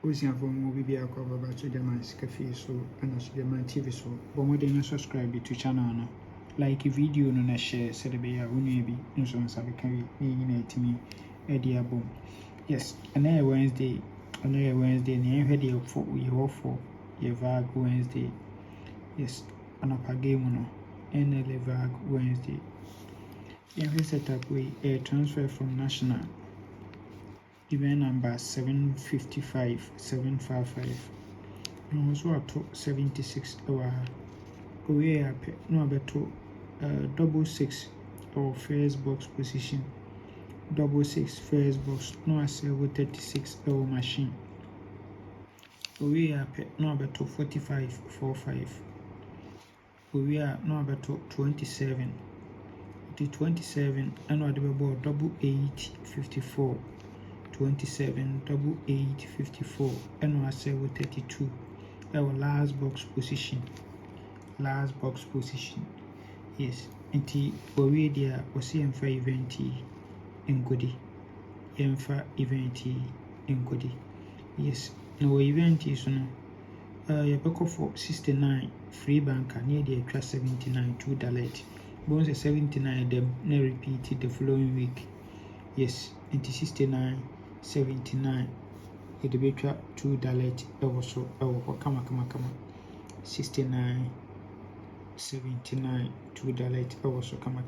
Osia for more BBA cover about to the man's cafe so and also the man TV so. But more than subscribe to channel no. Like a video no na share said be a unebi insurance I can be me Eddie Boom. Yes, another Wednesday, and I heard you for your Vag Wednesday. Yes, an upper game no Nla Vag Wednesday. Every setup we a transfer from national. Event number 755. No, also up to 76 hour. We are no better double six or first box position. Double six first box, no servo 36 hour machine. We are no better 45. We are no better 27. The 27 and what about double 854. 27 double 854 and was 32 our last box position yes nti we there was yemfa event ngodi yes no event is no yebeko for 69 free banker near the extra 79 2 dalet bonus 79 them na repeat the following week yes nti 79 it be try $2 also kama 69 79 $2 also kama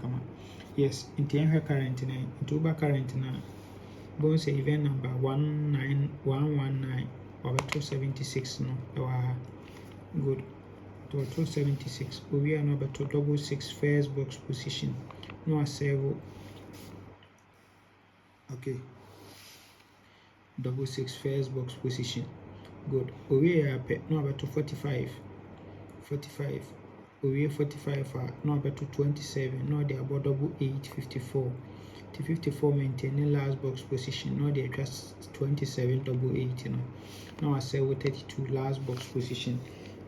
yes into current na into current na bonus event number 19119 over 276 no good to 276 we are number to double six first box position no servo okay double six first box position good we are no about to 45 we 45 no about to 27 no they about double 854 to 54 maintaining last box position no they just 27 double 8 now I say with 32 last box position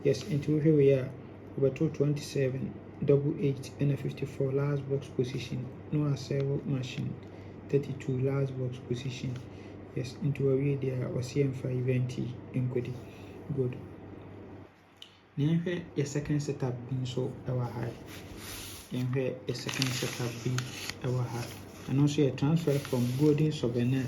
yes into here we are about to 27 double 8 and a 54 last box position no I say machine 32 last box position yes into a way there or CM5 event in good then a second setup being so our high and where a second setup being our high and also a transfer from golden souvenir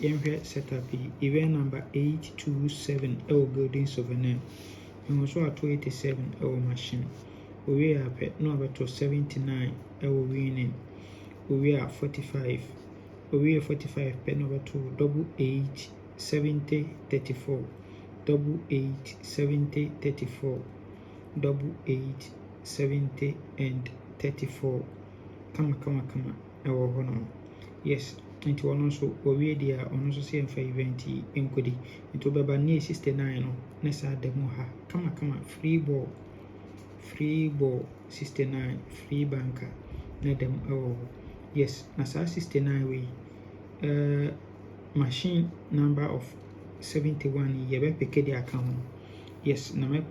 and where setup event number 827 our golden souvenir and also a 287 our machine we are no about to 79 our winning we are 45 pen over 2 double 8 70 34 double 8 70 34 double 8 70 and 34 kama our honor yes into one also we there on also see for event enkodi into baba near 69 no nessa demo ha kama free ball 69 free banker na dem yes na 69 way machine number of 71 yebe pick the account yes na me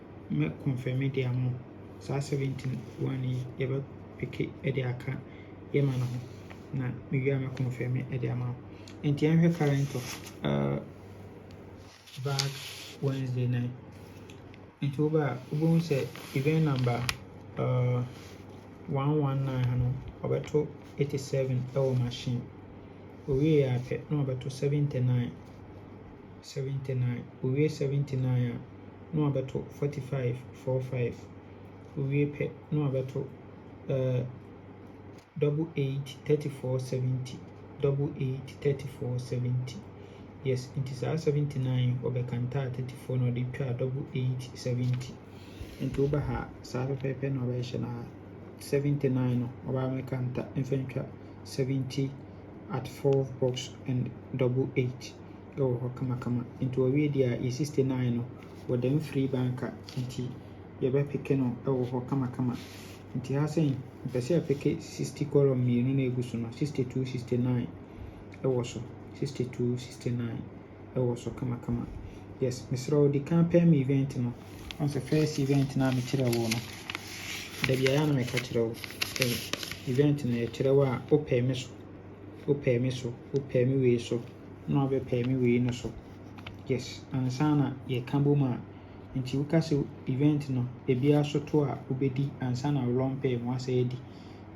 confirm the amount 71 yebe pick the account yema na na me me confirm the amount and the current of Vag Wednesday night into over say event number 119 about 87 our machine we are no about 79 we 79 no about 45 we pay no about double 8 34 70 double 8 34 70 yes it is 79 over kanta 34 no the double 8 70 into over ha sabe pepe no version 79 over me kanta infantry 70 at 4 box and double 8 kama into a way there is 69 with them free banker into yebe pick no kama into ha saying pese pick 60 column me no egusu no 62 69 so 62 69 so kama yes Mr. the campaign event no on the first event na me kire wo no da bia ya na me ka kire wo event na kire wo a o pay me so wopɛ me so wopɛ me wei so na wabɛpɛ me wei no so. Yes, ansa na yɛka bom a nti woka sɛ event no ebiara so to a wobɛdi ansa na long pair mu asɛ adi.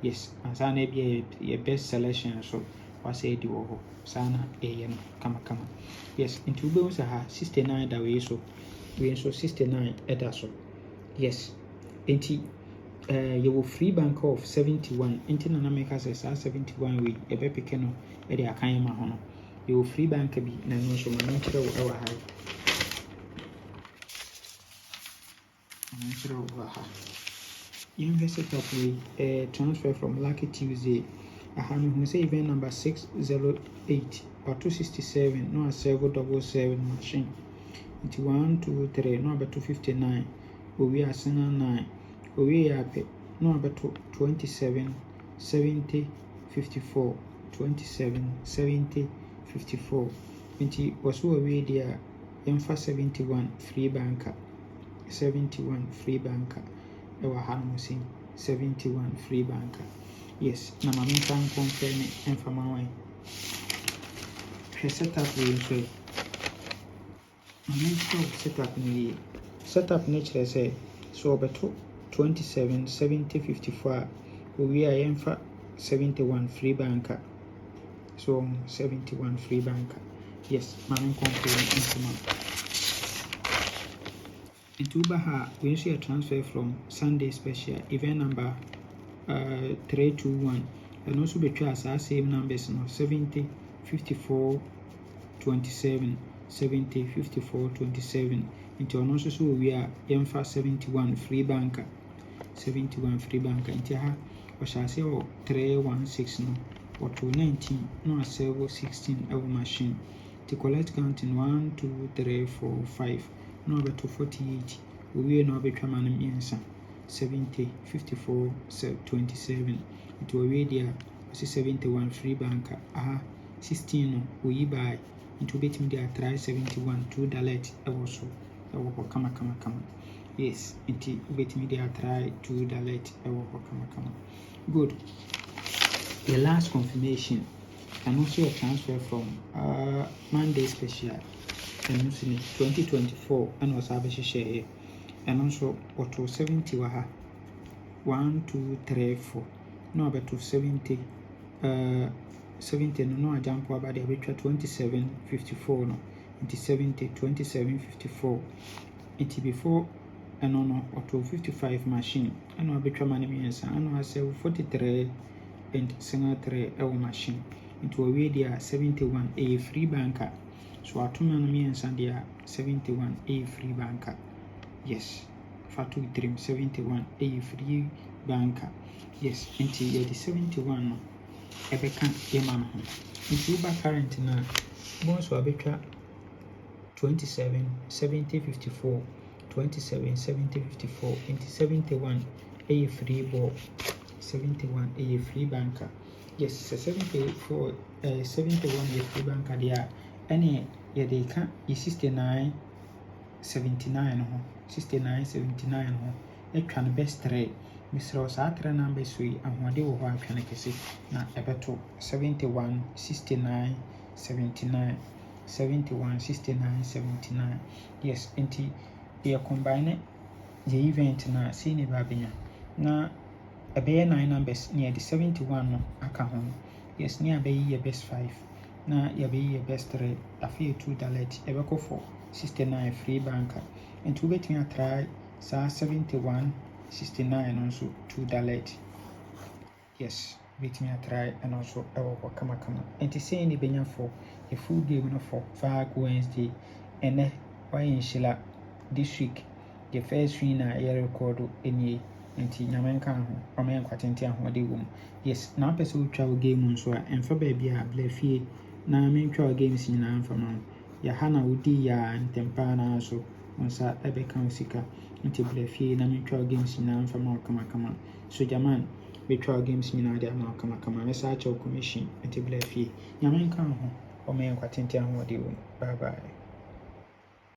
Yes, ansa na ebia yɛ best selection so wasɛ adi wɔ hɔ saa na ɛyɛ no kamakama. Yes, nti wobɛhu sɛ ha 69 da wei so, wei nso 69 ɛda so. Yes, nti yɛwɔ free bank of 71 nti na meka sɛ saa 71 wei yɛbɛpeke no de akan ma ho no. Yɛwɔ free bank bi na ɛno nso ma menkyerɛ wo ɛwɔ ha. Menkyerɛ wo wɔ ha. Yɛnhwɛ setup wei transfer from Lucky Tuesday. Aha no hu sɛ event number 608 wato 67 na waserve 77 machine. Nti 1 2 3 na wabɛto 59 owie asena 9 owie yɛ apɛ na wabɛto 27 70 54 27 70 54. Nti wɔso wawie deɛ a yɛmfa 71 free banker 71 free banker ɛwɔ ha no sin 71 free banker. Yes, na ma menka nkɔmfɛ ne ɛmfama wan hwɛ setup wei nso yi. Ma menka setup no yie. Setup no kyerɛ sɛ so wɔbɛto 27 70 54 a owie a yɛmfa 71 free banker. So 71 free banker. Yes, ma menkɔmfɛ ne ɛmfama. Nti woba ha wei nso yɛ transfer from Sunday special event number 321 ɛno nso bɛtwa saa same numbers no 70 54 27 70 54 27. Nti ɔno nso so owie a yɛmfa 71 free banker 71 free banker. Nti ha ɔhyɛ ase wɔ 316 no wɔto 19 na waserve 16 ɛwɔ machine. Nti collect counting 1 2 3 4 5 na wabɛto 48 owie na wabɛtwa ma no mmiɛnsa 70 54 27. Nti owie deɛ a ɔsi 71 free banker. Aha 16 no oyi by nti wobɛtumi de atry 71 2 dalet ɛwɔ so ɛwɔ hɔ kama. Yes, nti wobɛtumi de atry 2 dalet ɛwɔ hɔ kama. Good. The last confirmation and also a transfer from Monday special and also 2024 and was abɛhyehyɛ and also auto 70 wɔ ha 1 2 3 4 na wabɛto 70 70 no na jump aba de abɛtwa 27 54 no nti 70 27 54. Nti before ɛno no auto 55 machine ɛna wabɛtwa ma no mmiɛnsa ɛna wasɛ 43 and single 3 ɛwɔ machine. Nti wawie deɛ a 71 ɛyɛ free banker. So atoma no mmiɛnsa deɛ a 71 ɛyɛ free banker. Yes, fatu dream 71 ɛyɛ free banker. Yes, nti yɛde 71 no ɛbɛka yɛma no ho. Nti woba current no a bonso abɛtwa 27 70 54 27 70 54. Nti 71 ɛyɛ free ball 71 ɛyɛ free banker. Yes, 74 71 ɛyɛ free banker deɛ a ɛne yɛde ka yɛ 69 79 no ho 69 79 no ho ɛtwa no best 3. Mesrɛ saa 3 numbers so yi ahoɔden wɔ hɔ atwa no kɛse na ɛbɛto 71 69 79 71 69 79. Yes, nti yɛ combine yɛ event na sei ne ba bɛnya na ɛbɛyɛ 9 numbers na yɛde 71 no aka ho. Yes, ne abɛyi yɛ best 5 na yɛbɛyi yɛ best 3 afei 2 dalet ɛbɛkɔ for 69 free banker. Nti wobɛtumi atry saa 71 69 no nso 2 dalet. Yes, wobɛtumi atry ɛno nso ɛwɔ hɔ kamakama. Nti sei ne bɛnya for yɛ full game no for Vag Wednesday. Ɛnɛ wayɛ nhyira this week the first win a yɛ record ɛnie. Nti nyame nka ho ɔma yɛ nkwatente ahoɔden wɔ mu. Yes, na wopɛ sɛ wotwa wo game nso a ɛmfa baabi a bla fie na mentwa wo games nyinaa mfama ho. Yɛha na wodi yɛ ntɛmpa na so wo nsa ɛbɛka wo sika. Nti bla fie na mentwa wo games nyinaa mfama wo kamakama. So jaman bɛtwa wo games nyinaa de ama wo kamakama. Mɛsa akyɛ wo commission. Nti bla fie nyame nka ho ɔma yɛ nkwatente ahoɔden wɔ mu. Bye bye.